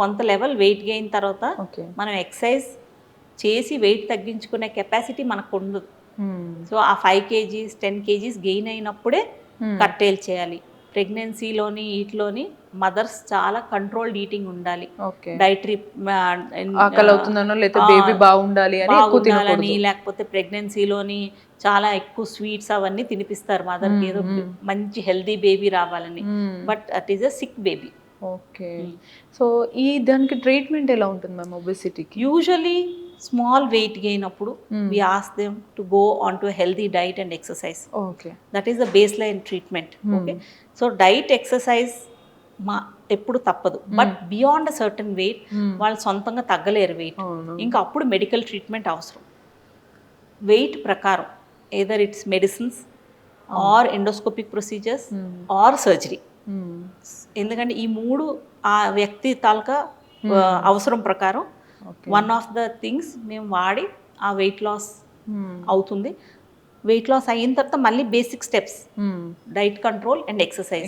కొంత level weight gain తర్వాత okay. మనం ఎక్సర్సైజ్ చేసి వెయిట్ తగ్గించుకునే కెపాసిటీ మనకు ఉండదు. సో ఆ 5 కేజీస్ 10 కేజీస్ గెయిన్ అయినప్పుడే కట్టేలు చేయాలి. ప్రెగ్నెన్సీలోని వీటిలోని మదర్స్ చాలా కంట్రోల్డ్ ఈటింగ్ ఉండాలి. ఓకే. డైటరీ ఆకలి అవుతుందనో లేకపోతే బేబీ బాగుండాలి అని ఎక్కువ బాగుండాలని, తినకూడదు. లేకపోతే ప్రెగ్నెన్సీలోని చాలా ఎక్కువ స్వీట్స్ అవన్నీ తినిపిస్తారు మదర్కి, ఏదో మంచి హెల్దీ బేబీ రావాలని. But it is a sick baby. Okay. So ఈ దానికి ట్రీట్మెంట్ ఎలా ఉంటుంది మ్యామ్ ఒబెసిటీకి? యూజువలీ స్మాల్ వెయిట్ గెయిన్ అప్పుడు we ask them to go on to healthy diet and exercise. Okay. That is the base line treatment. Okay, so diet exercise ఎప్పుడు తప్పదు. But beyond a certain weight వాళ్ళు సొంతంగా తగ్గలేరు weight. ఇంకా అప్పుడు medical treatment అవసరం. Weight ప్రకారం either it's medicines are endoscopic procedures or surgery. ఎందుకంటే ఈ 3 ఆ వ్యక్తి తాలూకా అవసరం ప్రకారం వన్ ఆఫ్ ద థింగ్స్ మేము వాడి ఆ వెయిట్ లాస్ అవుతుంది. వెయిట్ లాస్ అయిన తర్వాత మళ్ళీ basic steps diet control and exercise.